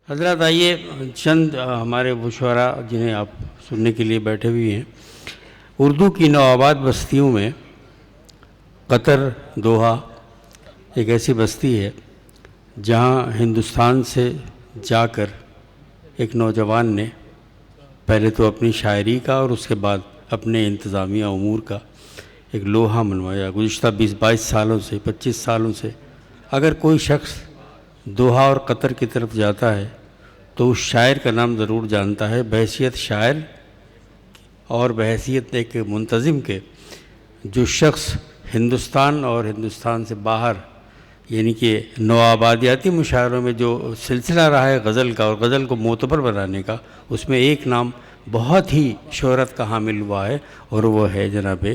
हज़रात आइए चंद हमारे वो शुअरा जिन्हें आप सुनने के लिए बैठे हुए हैं। उर्दू की नौआबाद बस्तियों में कतर दोहा एक ऐसी बस्ती है जहाँ हिंदुस्तान से जाकर एक नौजवान ने पहले तो अपनी शायरी का और उसके बाद अपने इंतज़ामिया उमूर का एक लोहा मनवाया। गुज़िश्ता 20-22 सालों से 25 सालों से अगर कोई शख्स दोहा और कतर की तरफ जाता है तो उस शायर का नाम ज़रूर जानता है, बहैसियत शायर और बहैसियत एक मुंतज़िम के। जो शख्स हिंदुस्तान और हिंदुस्तान से बाहर यानी कि नौआबादियाती मुशायरों में जो सिलसिला रहा है गज़ल का और गज़ल को मोतबर बनाने का, उसमें एक नाम बहुत ही शोहरत का हामिल हुआ है और वो है जनाब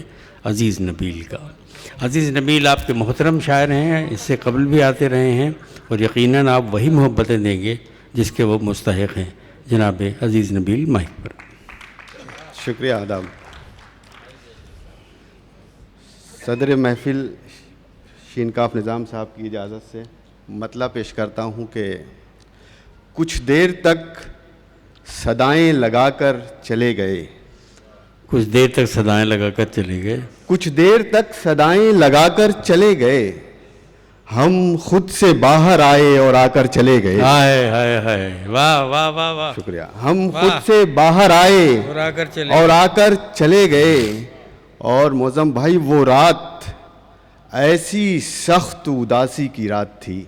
अज़ीज़ नबील का। अज़ीज़ नबील आपके मोहतरम शायर हैं, इससे कबल भी आते रहे हैं और यकीनन आप वही मोहब्बतें देंगे जिसके वो मुस्तहिक़ हैं। जनाब अज़ीज़ नबील माइक पर। शुक्रिया आदाब। सदर महफ़िल शीनकाफ निज़ाम साहब की इजाज़त से मतलब पेश करता हूँ कि कुछ देर तक सदाएं लगाकर चले गए। कुछ देर तक सदाएं लगाकर चले गए। कुछ देर तक सदाएं लगाकर चले गए, हम खुद से बाहर आए और आकर चले गए। हाय हाय हाय, वाह वाह वाह वाह, शुक्रिया। हम खुद से बाहर आए और आकर चले गए। और मौज़म भाई वो रात ऐसी सख्त उदासी की रात थी।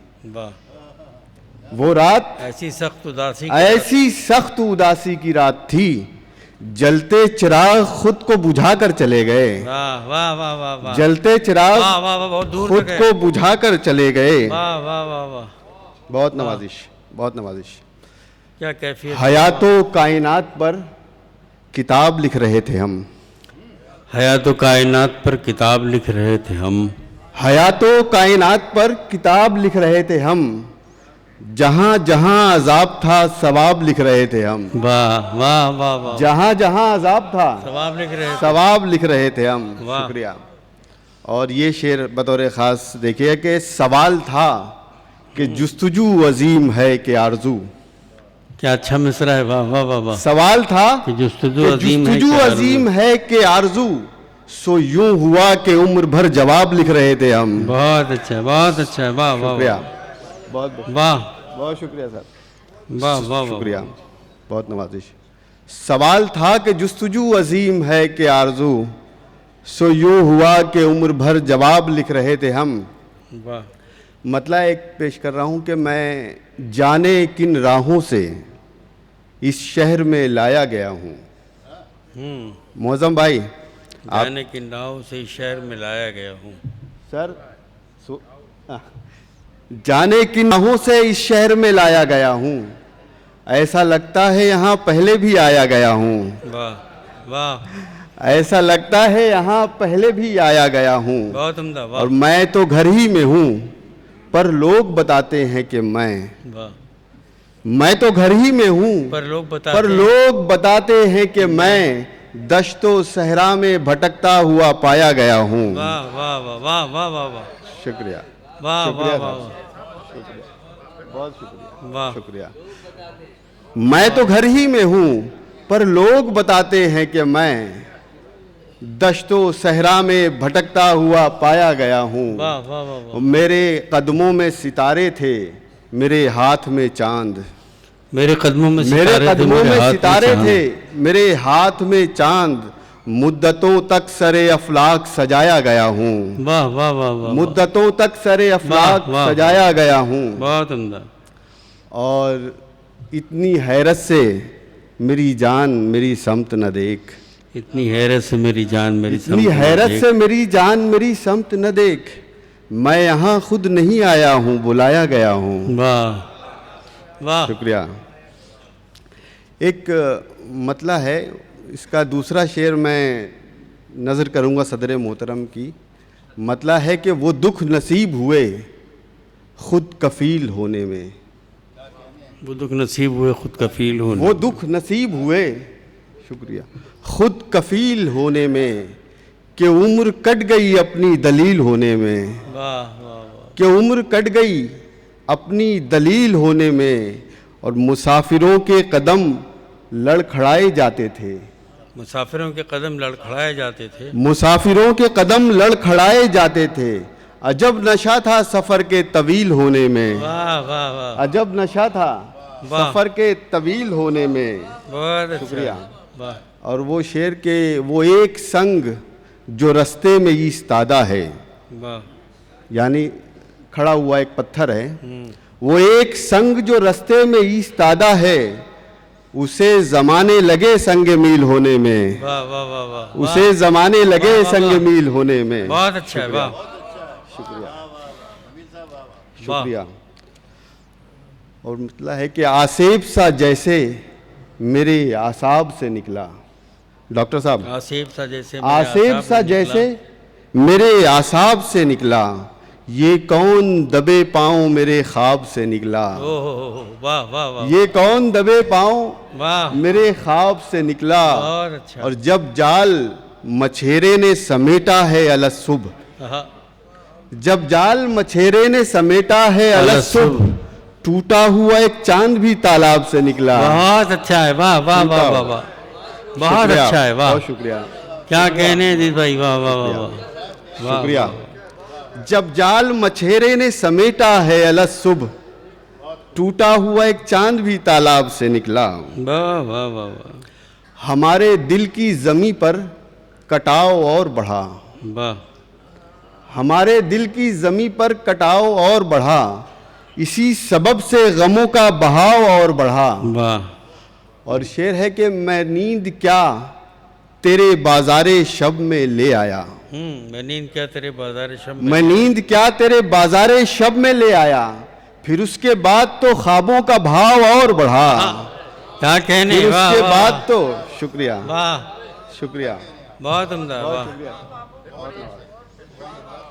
वो रात ऐसी सख्त उदासी की रात थी। जलते चिराग खुद को बुझाकर चले गए। वाह वाह वाह वाह वाह, जलते चिराग खुद को बुझाकर चले गए। वाह वाह वाह वाह, बहुत नवाजिश, बहुत नवाजिश। क्या कैफियत। हयातो कायनात पर किताब लिख रहे थे हम। हयातो कायनात पर किताब लिख रहे थे हम। हयातो कायनात पर किताब लिख रहे थे हम। जहाँ जहाँ अजाब था सवाब लिख रहे थे हम। वाह वाह वाह वाह, जहाँ जहाँ अजाब था सवाब लिख रहे थे हम। शुक्रिया। और ये शेर बतौर ख़ास देखिए कि सवाल था कि जुस्तजू अजीम है कि आरजू। क्या अच्छा मिसरा है, वाह वाह वाह वाह। सवाल था कि जुस्तजू अजीम है कि आरजू, सो यूं हुआ कि उम्र भर जवाब लिख रहे थे हम। बहुत अच्छा, बहुत अच्छा, वाह वाह, शुक्रिया। बहुत वाह, बहुत शुक्रिया सर। वाह वाह, शुक्रिया, बहुत नवाजिश। सवाल था कि जुस्तजू अजीम है कि आरजू, सो यूं हुआ कि उम्र भर जवाब लिख रहे थे हम। वाह। मतलब एक पेश कर रहा हूँ कि मैं जाने किन राहों से इस शहर में लाया गया हूँ। मौज़म भाई, जाने किन राहों से इस शहर में लाया गया हूँ। सर जाने किन राहों से इस शहर में लाया गया हूँ, ऐसा लगता है यहाँ पहले भी आया गया हूँ। वाह वाह, ऐसा लगता है यहाँ पहले भी आया गया हूँ। बहुत उम्दा। और मैं तो घर ही में हूँ पर लोग बताते हैं कि मैं तो घर ही में हूँ पर लोग बताते हैं कि मैं दश्तो सहरा में भटकता हुआ पाया गया हूँ। वाह वाह वाह वाह वाह वाह, शुक्रिया। वाह वाह वाह, बहुत शुक्रिया, वाह शुक्रिया। मैं तो घर ही में हूँ पर लोग बताते हैं कि मैं दश्तो सहरा में भटकता हुआ पाया गया हूँ। वाह वाह वाह, मेरे कदमों में सितारे थे, मेरे हाथ में चांद। मेरे कदमों में सितारे थे, मेरे हाथ में चांद। मुद्दतों तक सरे अफलाक सजाया गया हूँ। वाह वाह वाह, मुद्दतों तक सरे अफलाक सजाया गया हूँ। बहुत उम्दा। और इतनी हैरत से मेरी जान मेरी समत न देख। इतनी हैरत से मेरी जान मेरी समत, इतनी हैरत से मेरी जान मेरी समत न देख। मैं यहाँ खुद नहीं आया हूँ, बुलाया गया हूँ। वाह वाह, शुक्रिया। एक मतला है, इसका दूसरा शेर मैं नज़र करूँगा सदर मोहतरम की। मतला है कि वो दुख नसीब हुए खुद कफ़ील होने में। वो दुख नसीब हुए खुद कफ़ील होने, वो दुख नसीब हुए, शुक्रिया, खुद कफ़ील होने में कि उम्र कट गई अपनी दलील होने में। वाह वाह वाह, कि उम्र कट गई अपनी दलील होने में। और मुसाफिरों के कदम लड़खड़ाए जाते थे। मुसाफिरों के कदम लड़खड़ाए जाते थे। मुसाफिरों के कदम लड़खड़ाए जाते थे। अजब नशा था सफ़र के तवील होने में। वाह वाह वाह, अजब नशा था वाह। सफ़र के तवील होने में। बहुत अच्छा। शुक्रिया। वाह और वो शेर के वो एक संग जो रास्ते में इस्तादा है, वाह। यानी खड़ा हुआ एक पत्थर है, वो एक संग जो रास्ते में इस्तादा है, उसे जमाने लगे संग मील होने में। वाह वाह वाह वाह, उसे जमाने लगे वाह, वाह, संग वाह। मील होने में। बहुत अच्छा है। वाह शुक्रिया वाह। शुक्रिया। और मतलब है कि आसेब सा जैसे मेरे आसाब से निकला। डॉक्टर साहब, आसेब सा जैसे मेरे आसेब आसाब सा में निकला। जैसे मेरे आसाब से निकला, ये कौन दबे पाँव मेरे ख्वाब से निकला। ओ हो, वाह वाह वाह, ये कौन दबे पाँव वाह। मेरे ख्वाब से निकला। बहुत अच्छा। और जब जाल मछेरे ने समेटा है अलग सुबह, हाँ, जब जाल मछेरे ने समेटा है अलग सुबह, टूटा हुआ एक चांद भी तालाब से निकला। बहुत अच्छा है। वाह वाह वाह वाह वाह, बहुत शुक्रिया, अच्छा है। वाह, बहुत शुक्रिया, क्या कहने अजीत भाई, वाह वाह वाह वाह, शुक्रिया। जब जाल मछेरे ने समेटा है अलग सुबह, टूटा हुआ एक चांद भी तालाब से निकला। वाह वाह वाह वाह, हमारे दिल की जमी पर कटाव और बढ़ा, वाह। हमारे दिल की जमी पर कटाव और बढ़ा, इसी सबब से गमों का बहाव और बढ़ा। वाह। और शेर है कि मैं नींद क्या तेरे बाजारे शब में ले आया। मैं नींद क्या तेरे बाजार शब में, मैं नींद क्या तेरे बाजारे शब में ले आया, फिर उसके बाद तो ख्वाबों का भाव और बढ़ा। क्या कहने, फिर वाह उसके वाह, बाद तो शुक्रिया, वाह, शुक्रिया, बहुत उम्दा, वाह।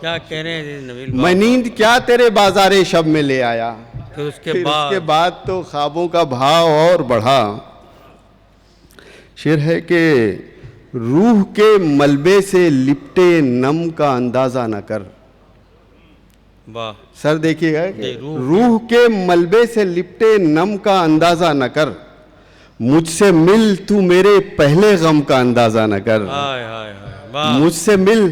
क्या कह रहे हैं नबील, मैं नींद क्या तेरे बाजारे शब में ले आया, फिर उसके फिर उसके बाद बाद तो ख्वाबों का भाव और बढ़ा। शेर है कि रूह के मलबे से लिपटे नम का अंदाजा न कर। वाह। सर देखिएगा कि जी, रूह के मलबे से लिपटे नम का अंदाजा न कर, मुझसे मिल तू मेरे पहले गम का अंदाजा न कर। हाय हाय हाय, वाह मुझसे मिल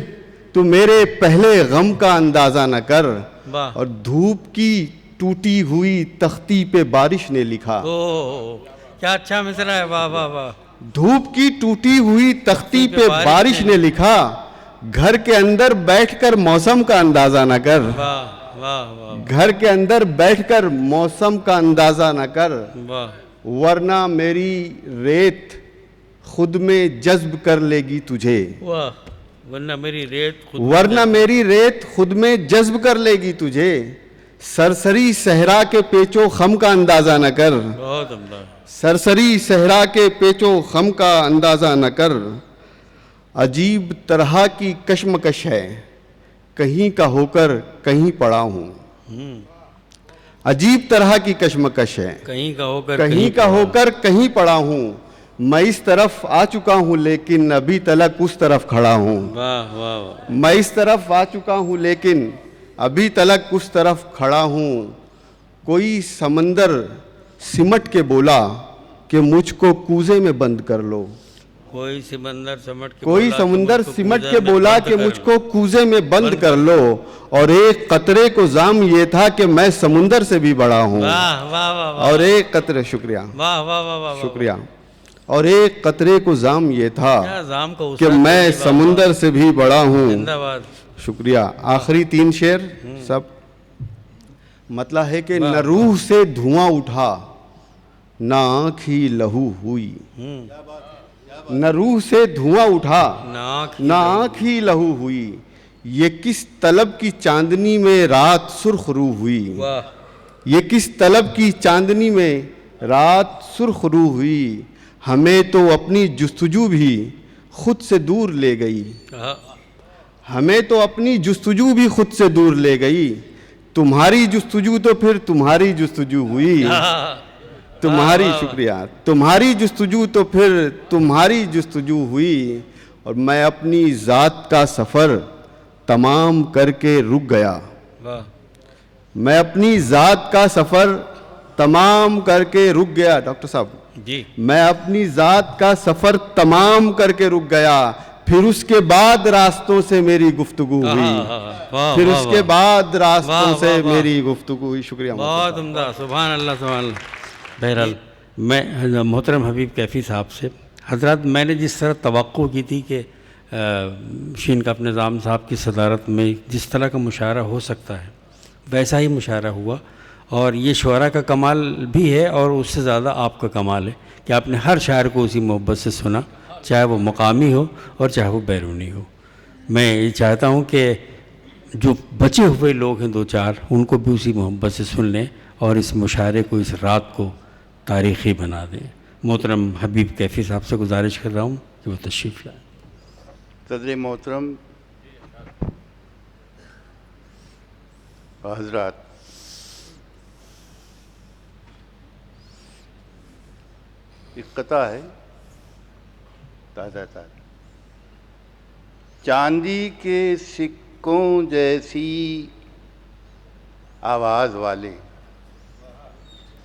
तू मेरे पहले गम का अंदाजा न कर। वाह। और धूप की टूटी हुई तख्ती पे बारिश ने लिखा। ओ क्या अच्छा मिसरा है, वाह वाह वाह। धूप की टूटी हुई तख्ती पे बारिश ने लिखा, घर के अंदर बैठकर मौसम का अंदाजा न कर। वाह वाह वाह, घर के अंदर बैठकर मौसम का अंदाजा न कर, वाह। वरना मेरी रेत खुद में जज्ब कर लेगी तुझे। वाह, वरना मेरी रेत खुद, वरना मेरी रेत खुद में जज्ब कर लेगी तुझे। सरसरी सहरा के पेचो खम का अंदाजा न कर। बहुत उम्दा। सरसरी सहरा के पेचो खम का अंदाजा न कर। अजीब तरह की कश्मकश है, कहीं का होकर कहीं पड़ा हूँ। अजीब तरह की कश्मकश है, कहीं का होकर कहीं का होकर कहीं पड़ा हूँ। मैं इस तरफ आ चुका हूँ लेकिन अभी तलक उस तरफ खड़ा हूँ। वाह वाह वाह, मैं इस तरफ आ चुका हूँ लेकिन अभी तलक उस तरफ खड़ा हूँ। कोई समंदर सिमट के बोला कि मुझको कूजे में बंद कर लो। कोई समंदर सिमट के कोई बोला कि समुंदर मुझको सिमट कूजे के में बोला बंद कि कर मुझको कूजे में बंद कर लो। और एक कतरे को जाम ये था कि मैं समुंदर से भी बड़ा हूँ। वाह वाह वाह वाह, और एक कतरे, शुक्रिया, वाह वाह वाह वाह, शुक्रिया। और एक कतरे को जाम ये था क्या जाम को कि मैं समुंदर से भी बड़ा हूँ। जिंदाबाद। शुक्रिया। आखिरी 3 शेर सब मतलब है कि न रूह से धुआं उठा, न आँख ही लहू हुई। न रूह से धुआं उठा, न आँख ही लहू हुई। ये किस तलब की चांदनी में रात सुर्ख रू हुई। वाह, ये किस तलब की चांदनी में रात सुर्ख रू हुई। हमें तो अपनी जुस्तजू भी खुद से दूर ले गई। हमें तो अपनी जुस्तजू भी खुद से दूर ले गई। तुम्हारी जुस्तजू तो फिर तुम्हारी जुस्तजू हुई। तुम्हारी, शुक्रिया, तुम्हारी जुस्तजू तो फिर तुम्हारी जुस्तजू हुई। और मैं अपनी ज़ात का सफ़र तमाम करके रुक गया। वाह, मैं अपनी ज़ात का सफ़र तमाम करके रुक गया। डॉक्टर साहब जी, मैं अपनी जात का सफर तमाम करके रुक गया, फिर उसके बाद रास्तों से मेरी गुफ्तगू हुई, वाह फिर वाह उसके वाह, बाद रास्तों वाह, से वाह, वाह। मेरी गुफ्तगू हुई। शुक्रिया मोहतरम बहुत साहब। उम्दा, सुभान अल्लाह सुभान अल्लाह। बहरहाल मैं मोहतरम हबीब कैफ़ी साहब से हजरत मैंने जिस तरह तवक्को की थी कि शीन कप निज़ाम साहब की सदारत में जिस तरह का मुशायरा हो सकता है वैसा ही मुशायरा हुआ, और ये शुअरा का कमाल भी है और उससे ज़्यादा आपका कमाल है कि आपने हर शायर को उसी मोहब्बत से सुना, चाहे वो मकामी हो और चाहे वो बैरूनी हो। मैं ये चाहता हूँ कि जो बचे हुए लोग हैं दो चार, उनको भी उसी मोहब्बत से सुन लें और इस मुशायरे को, इस रात को तारीख़ी बना दें। मोहतरम हबीब कैफ़ी साहब से गुजारिश कर रहा हूँ कि वो तशरीफ़ लाएँ। सदर मोहतरम हजरात, एक कथा है ताज़ा ताज़ा। चांदी के सिक्कों जैसी आवाज़ वाले,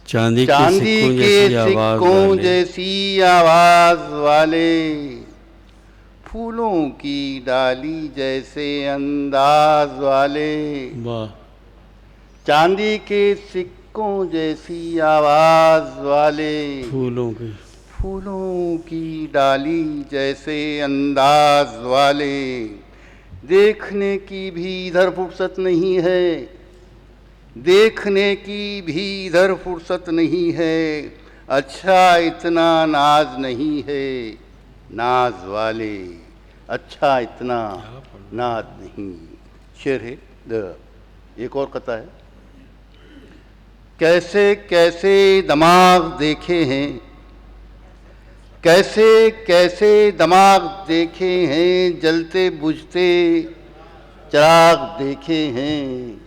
चांदी चांदी के सिक्कों जैसी आवाज़ वाले, फूलों की डाली जैसे अंदाज वाले, वाह, चांदी के सिक्कों जैसी आवाज वाले, फूलों की डाली जैसे अंदाज वाले, देखने की भी इधर फुर्सत नहीं है, देखने की भी इधर फुर्सत नहीं है, अच्छा इतना नाज नहीं है नाज वाले, अच्छा इतना नाज नहीं। शेर है एक और कथा है। कैसे कैसे दिमाग देखे हैं, कैसे कैसे दिमाग देखे हैं, जलते बुझते चिराग देखे हैं,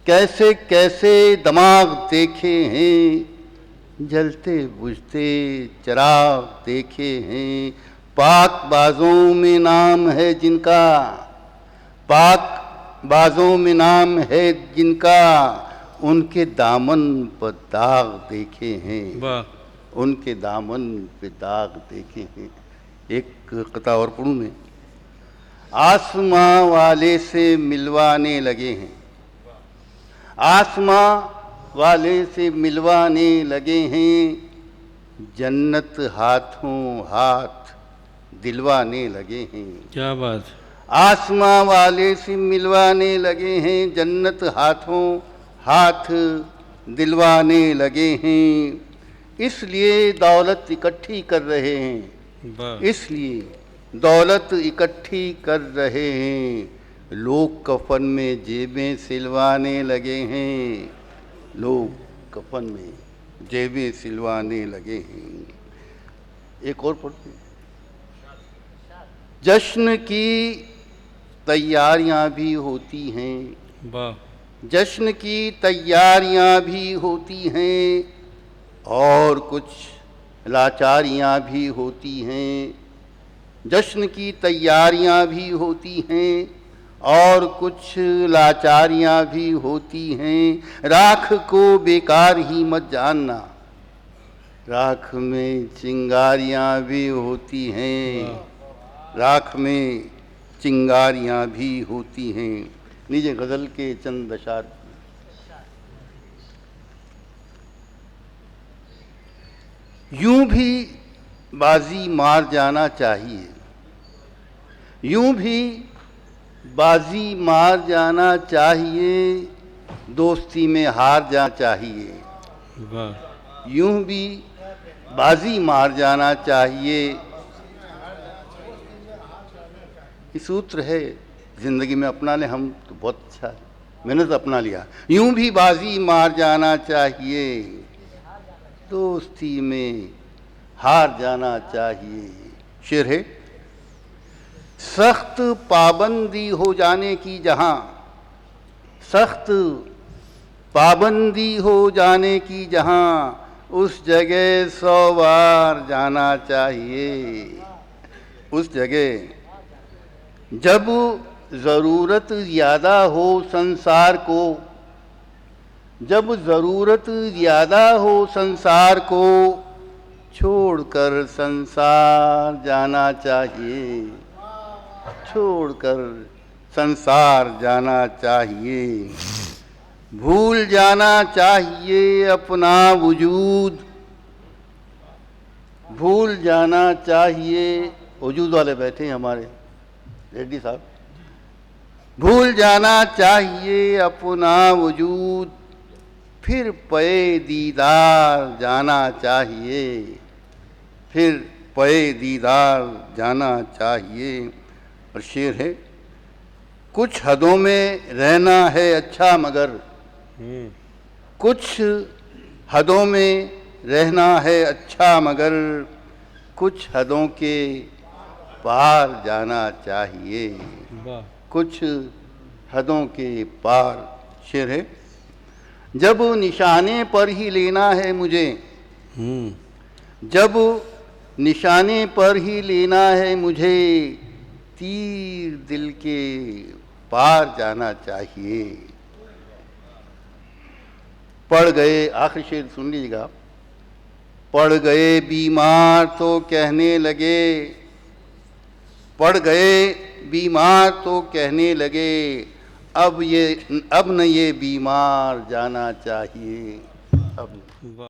कैसे कैसे दिमाग देखे हैं, जलते बुझते चिराग देखे हैं। पाक बाजों में नाम है जिनका, पाक बाजों में नाम है जिनका, उनके दामन पर दाग देखे हैं, उनके दामन पे दाग देखे हैं। एक कथा और पढ़ूं मैं। आसमां वाले से मिलवाने लगे हैं, आसमां वाले से मिलवाने लगे हैं, जन्नत हाथों हाथ दिलवाने लगे हैं। क्या बात। आसमां वाले से मिलवाने लगे हैं, जन्नत हाथों हाथ दिलवाने लगे हैं, इसलिए दौलत इकट्ठी कर रहे हैं, इसलिए दौलत इकट्ठी कर रहे हैं, लोग कफन में जेबें सिलवाने लगे हैं, लोग कफन में जेबें सिलवाने लगे हैं। एक और पढ़ते हैं। जश्न की तैयारियां भी होती हैं, जश्न की तैयारियां भी होती हैं, और कुछ लाचारियां भी होती हैं, जश्न की तैयारियां भी होती हैं, और कुछ लाचारियां भी होती हैं। राख को बेकार ही मत जानना, राख में चिंगारियां भी होती हैं, राख में चिंगारियां भी होती हैं। नीचे गज़ल के चंद अशार। यूं भी बाजी मार जाना चाहिए, यूं भी बाजी मार जाना चाहिए, दोस्ती में हार जाना चाहिए, यूं भी बाजी मार जाना चाहिए। ये सूत्र है, जिंदगी में अपना ले हम तो बहुत अच्छा है, मैंने तो अपना लिया। यूं भी बाजी मार जाना चाहिए, दोस्ती में हार जाना चाहिए। शेर है। सख्त पाबंदी हो जाने की जहां, सख्त पाबंदी हो जाने की जहां, उस जगह 100 बार जाना चाहिए, उस जगह जब ज़रूरत ज़्यादा हो संसार को, जब ज़रूरत ज़्यादा हो संसार को, छोड़कर संसार जाना चाहिए, छोड़कर संसार जाना चाहिए। भूल जाना चाहिए अपना वजूद, भूल जाना चाहिए। वजूद वाले बैठे हैं हमारे रेड्डी साहब। भूल जाना चाहिए अपना वजूद, फिर पे दीदार जाना चाहिए, फिर पे दीदार जाना चाहिए। और शेर है, कुछ हदों में रहना है अच्छा मगर, कुछ हदों में रहना है अच्छा मगर, कुछ हदों के पार जाना चाहिए, कुछ हदों के पार। शेर है, जब निशाने पर ही लेना है मुझे, जब निशाने पर ही लेना है मुझे, तीर दिल के पार जाना चाहिए। पड़ गए, आखिरी शेर सुन लीजिएगा। पड़ गए बीमार तो कहने लगे, पड़ गए बीमार तो कहने लगे, अब न ये बीमार जाना चाहिए। अब